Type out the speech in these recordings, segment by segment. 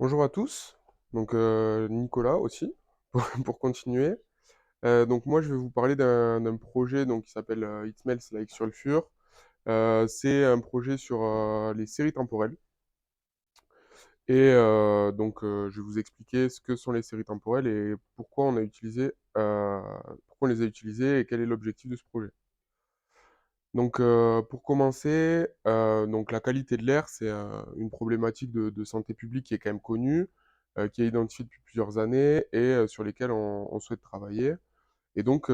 Bonjour à tous, donc Nicolas aussi, pour continuer. Donc moi je vais vous parler d'un projet donc, qui s'appelle It Smells Like Sulfur. C'est un projet sur les séries temporelles. Et je vais vous expliquer ce que sont les séries temporelles et pourquoi on les a utilisées et quel est l'objectif de ce projet. Donc pour commencer, donc la qualité de l'air, c'est une problématique de santé publique qui est quand même connue, qui est identifiée depuis plusieurs années et sur lesquelles on souhaite travailler. Et donc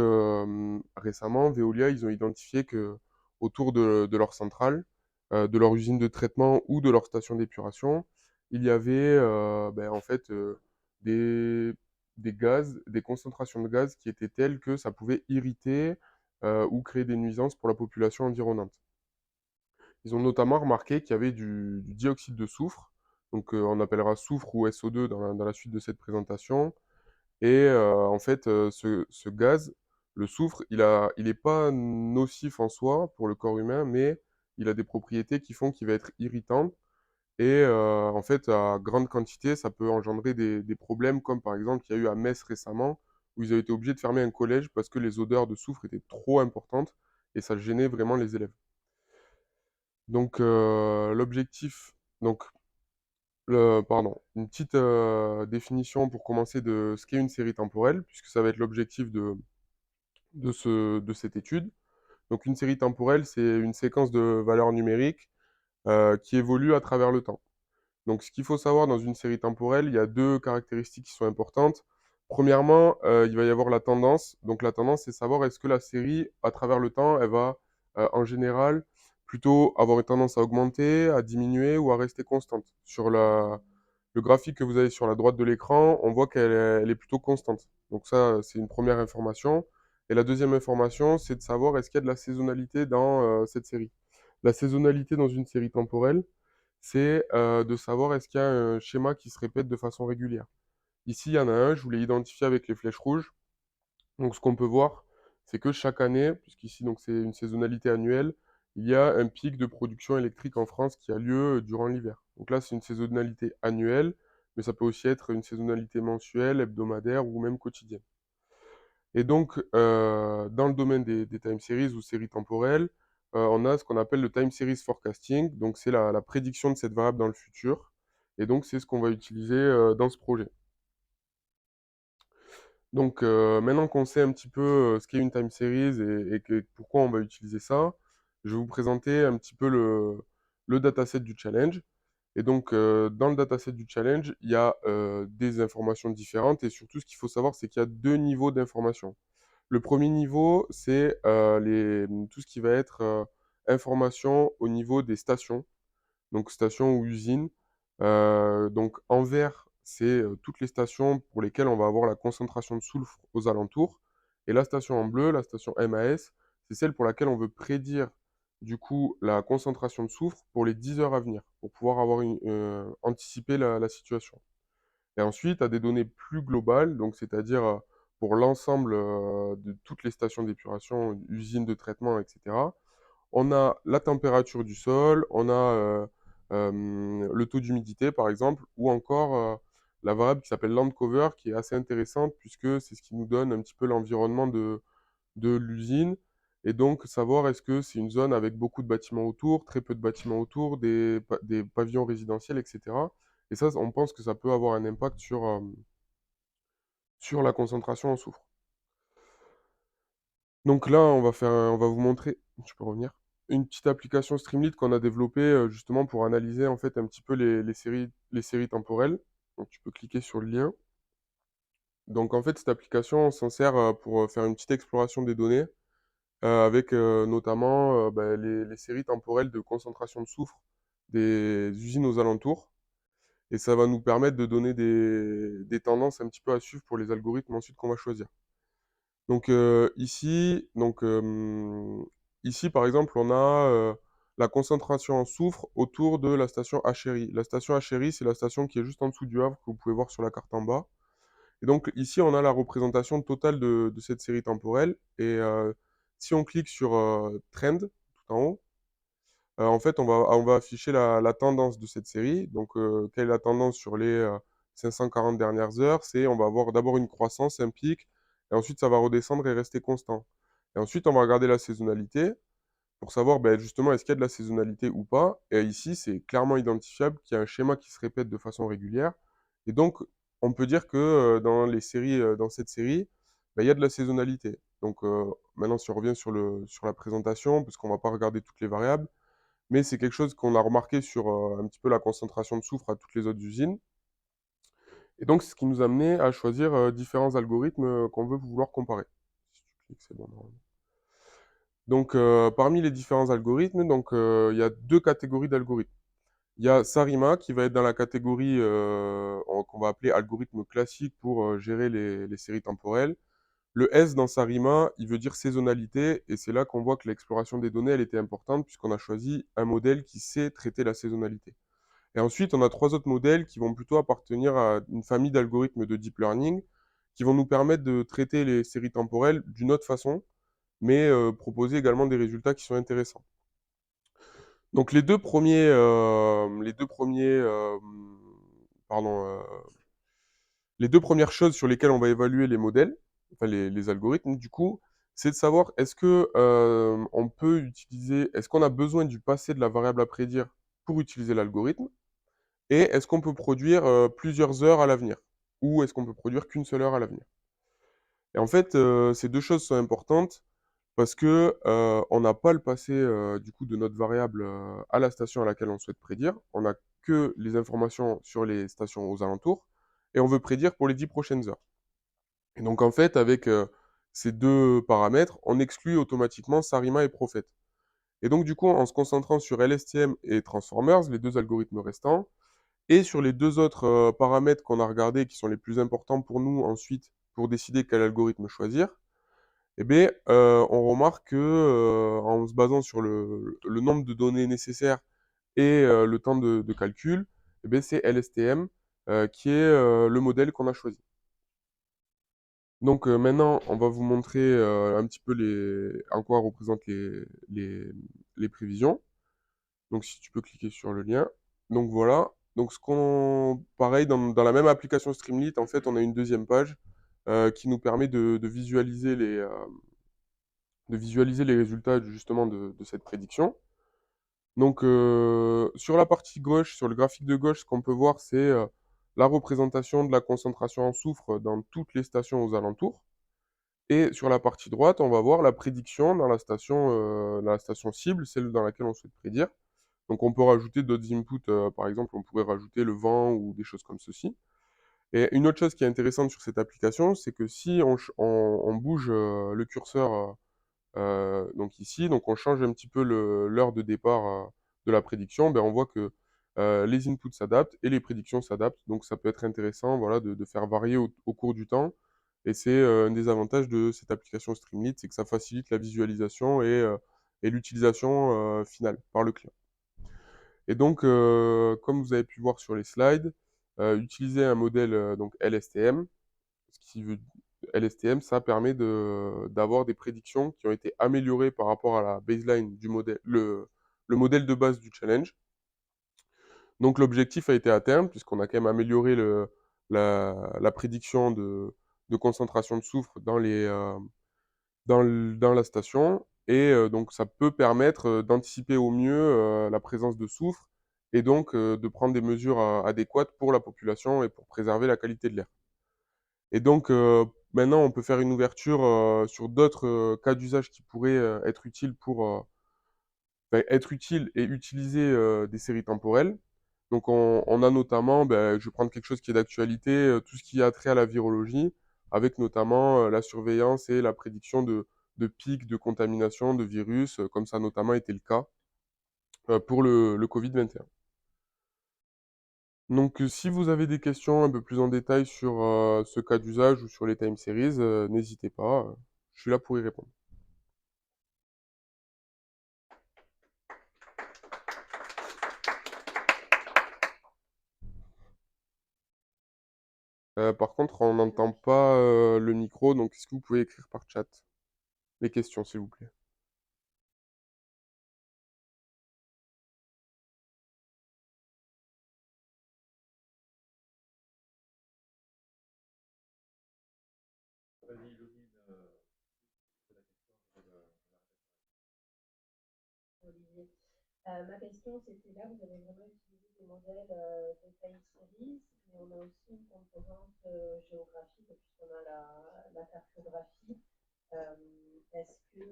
récemment, Veolia, ils ont identifié que autour de leur centrale, de leur usine de traitement ou de leur station d'épuration, il y avait en fait des, des gaz, des concentrations de gaz qui étaient telles que ça pouvait irriter ou créer des nuisances pour la population environnante. Ils ont notamment remarqué qu'il y avait du dioxyde de soufre, donc on appellera soufre ou SO2 dans la suite de cette présentation. Et en fait, ce gaz, le soufre, il est pas nocif en soi pour le corps humain, mais il a des propriétés qui font qu'il va être irritant. Et en fait, à grande quantité, ça peut engendrer des problèmes, comme par exemple, il y a eu à Metz récemment, où ils ont été obligés de fermer un collège parce que les odeurs de soufre étaient trop importantes et ça gênait vraiment les élèves. Donc l'objectif, donc pardon, une petite définition pour commencer de ce qu'est une série temporelle, puisque ça va être l'objectif de cette étude. Donc une série temporelle, c'est une séquence de valeurs numériques qui évolue à travers le temps. Donc ce qu'il faut savoir dans une série temporelle, il y a deux caractéristiques qui sont importantes. Premièrement, il va y avoir la tendance. Donc la tendance, c'est savoir est-ce que la série, à travers le temps, elle va en général plutôt avoir une tendance à augmenter, à diminuer ou à rester constante. Le graphique que vous avez sur la droite de l'écran, on voit qu'elle est plutôt constante. Donc ça, c'est une première information. Et la deuxième information, c'est de savoir est-ce qu'il y a de la saisonnalité dans cette série. La saisonnalité dans une série temporelle, c'est de savoir est-ce qu'il y a un schéma qui se répète de façon régulière. Ici, il y en a un, je vous l'ai identifié avec les flèches rouges. Donc ce qu'on peut voir, c'est que chaque année, puisqu'ici donc c'est une saisonnalité annuelle, il y a un pic de production électrique en France qui a lieu durant l'hiver. Donc là, c'est une saisonnalité annuelle, mais ça peut aussi être une saisonnalité mensuelle, hebdomadaire ou même quotidienne. Et donc, dans le domaine des time series ou séries temporelles, on a ce qu'on appelle le time series forecasting. Donc, c'est la prédiction de cette variable dans le futur. Et donc, c'est ce qu'on va utiliser dans ce projet. Donc, maintenant qu'on sait un petit peu ce qu'est une time series et pourquoi on va utiliser ça, je vais vous présenter un petit peu le dataset du challenge. Et donc, dans le dataset du challenge, il y a des informations différentes. Et surtout, ce qu'il faut savoir, c'est qu'il y a deux niveaux d'informations. Le premier niveau, c'est tout ce qui va être information au niveau des stations, donc stations ou usines. Donc en vert, c'est toutes les stations pour lesquelles on va avoir la concentration de soufre aux alentours. Et la station en bleu, la station MAS, c'est celle pour laquelle on veut prédire du coup la concentration de soufre pour les 10 heures à venir, pour pouvoir anticiper la situation. Et ensuite, à des données plus globales, donc c'est-à-dire pour l'ensemble de toutes les stations d'épuration, usines de traitement, etc. On a la température du sol, on a le taux d'humidité par exemple, ou encore la variable qui s'appelle land cover, qui est assez intéressante puisque c'est ce qui nous donne un petit peu l'environnement de l'usine. Et donc savoir est-ce que c'est une zone avec beaucoup de bâtiments autour, très peu de bâtiments autour, des pavillons résidentiels, etc. Et ça, on pense que ça peut avoir un impact sur la concentration en soufre. Donc là, on va vous montrer, je peux revenir, une petite application Streamlit qu'on a développée justement pour analyser en fait un petit peu les séries temporelles. Donc tu peux cliquer sur le lien. Donc en fait, cette application, on s'en sert pour faire une petite exploration des données avec notamment les séries temporelles de concentration de soufre des usines aux alentours. Et ça va nous permettre de donner des tendances un petit peu à suivre pour les algorithmes ensuite qu'on va choisir. Donc ici, par exemple, on a la concentration en soufre autour de la station Achéry. La station Achéry, c'est la station qui est juste en dessous du Havre, que vous pouvez voir sur la carte en bas. Et donc ici, on a la représentation totale de cette série temporelle. Et si on clique sur Trend, tout en haut, En fait, on va afficher la tendance de cette série. Donc, quelle est la tendance sur les 540 dernières heures? C'est, on va avoir d'abord une croissance, un pic, et ensuite ça va redescendre et rester constant. Et ensuite, on va regarder la saisonnalité pour savoir ben, justement est-ce qu'il y a de la saisonnalité ou pas. Et ici, c'est clairement identifiable qu'il y a un schéma qui se répète de façon régulière. Et donc, on peut dire que dans les séries, dans cette série, ben, il y a de la saisonnalité. Donc maintenant, si on revient sur la présentation, parce qu'on ne va pas regarder toutes les variables, mais c'est quelque chose qu'on a remarqué sur un petit peu la concentration de soufre à toutes les autres usines. Et donc, c'est ce qui nous a amené à choisir différents algorithmes qu'on veut vouloir comparer. Si tu cliques, c'est bon. Donc, parmi les différents algorithmes, donc, il y a deux catégories d'algorithmes. Il y a Sarima qui va être dans la catégorie qu'on va appeler algorithme classique pour gérer les séries temporelles. Le S dans Sarima, il veut dire saisonnalité, et c'est là qu'on voit que l'exploration des données, elle était importante, puisqu'on a choisi un modèle qui sait traiter la saisonnalité. Et ensuite, on a trois autres modèles qui vont plutôt appartenir à une famille d'algorithmes de deep learning, qui vont nous permettre de traiter les séries temporelles d'une autre façon, mais proposer également des résultats qui sont intéressants. Donc pardon, les deux premières choses sur lesquelles on va évaluer les modèles, enfin les algorithmes, du coup, c'est de savoir est-ce que on peut utiliser, est-ce qu'on a besoin du passé de la variable à prédire pour utiliser l'algorithme, et est-ce qu'on peut produire plusieurs heures à l'avenir, ou est-ce qu'on peut produire qu'une seule heure à l'avenir. Et en fait, ces deux choses sont importantes parce que on n'a pas le passé du coup de notre variable à la station à laquelle on souhaite prédire. On n'a que les informations sur les stations aux alentours et on veut prédire pour les 10 prochaines heures. Et donc en fait, avec ces deux paramètres, on exclut automatiquement Sarima et Prophet. Et donc du coup, en se concentrant sur LSTM et Transformers, les deux algorithmes restants, et sur les deux autres paramètres qu'on a regardés qui sont les plus importants pour nous ensuite pour décider quel algorithme choisir, eh bien, on remarque que en se basant sur le nombre de données nécessaires et le temps de calcul, eh bien, c'est LSTM qui est le modèle qu'on a choisi. Donc maintenant, on va vous montrer un petit peu en quoi représentent les prévisions. Donc si tu peux cliquer sur le lien. Donc voilà. Donc pareil, dans la même application Streamlit, en fait, on a une deuxième page qui nous permet de visualiser les résultats justement de cette prédiction. Donc sur la partie gauche, sur le graphique de gauche, ce qu'on peut voir, c'est la représentation de la concentration en soufre dans toutes les stations aux alentours. Et sur la partie droite, on va voir la prédiction dans la station cible, celle dans laquelle on souhaite prédire. Donc on peut rajouter d'autres inputs, par exemple, on pourrait rajouter le vent ou des choses comme ceci. Et une autre chose qui est intéressante sur cette application, c'est que si on bouge le curseur donc ici, donc on change un petit peu l'heure de départ de la prédiction, ben on voit que les inputs s'adaptent et les prédictions s'adaptent. Donc ça peut être intéressant voilà, de faire varier au cours du temps. Et c'est un des avantages de cette application Streamlit, c'est que ça facilite la visualisation et l'utilisation finale par le client. Et donc, comme vous avez pu voir sur les slides, utiliser un modèle donc LSTM, ce qui veut LSTM, ça permet d'avoir des prédictions qui ont été améliorées par rapport à la baseline du modèle, le modèle de base du challenge. Donc l'objectif a été atteint, puisqu'on a quand même amélioré la prédiction de concentration de soufre dans la station. Et donc ça peut permettre d'anticiper au mieux la présence de soufre et donc de prendre des mesures adéquates pour la population et pour préserver la qualité de l'air. Et donc, maintenant, on peut faire une ouverture sur d'autres cas d'usage qui pourraient être utiles être utiles et utiliser des séries temporelles. Donc, on a notamment, je vais prendre quelque chose qui est d'actualité, tout ce qui a trait à la virologie, avec notamment la surveillance et la prédiction de pics de contamination de virus, comme ça a notamment été le cas pour le Covid-21. Donc, si vous avez des questions un peu plus en détail sur ce cas d'usage ou sur les time series, n'hésitez pas, je suis là pour y répondre. Par contre, on n'entend pas le micro, donc est-ce que vous pouvez écrire par chat les questions, s'il vous plaît? Olivier. Ma question, c'était là, vous avez vraiment utilisé des modèles de time series, mais on a aussi une composante géographique, puisqu'on a la cartographie. Est-ce que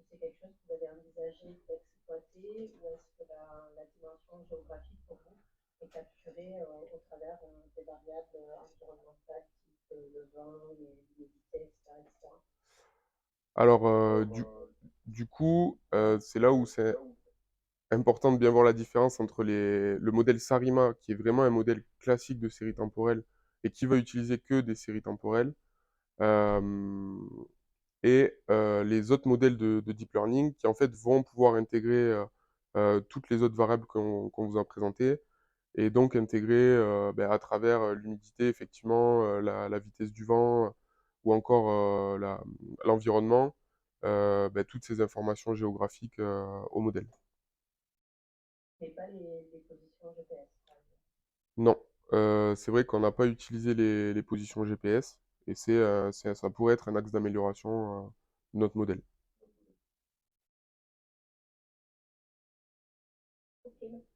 c'est quelque chose que vous avez envisagé d'exploiter ou est-ce que la dimension géographique pour vous est capturée au travers des variables environnementales type le vent, l'humidité, etc., etc. Alors, du coup, c'est là où c'est important de bien voir la différence entre le modèle Sarima, qui est vraiment un modèle classique de série temporelle et qui va utiliser que des séries temporelles, euh, et les autres modèles de deep learning qui en fait vont pouvoir intégrer toutes les autres variables qu'on vous a présentées et donc intégrer à travers l'humidité, effectivement, la vitesse du vent ou encore l'environnement, toutes ces informations géographiques au modèle. Mais pas les positions GPS, par exemple. Non, c'est vrai qu'on n'a pas utilisé les positions GPS et ça pourrait être un axe d'amélioration de notre modèle. Ok.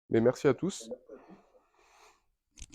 Mais merci à tous.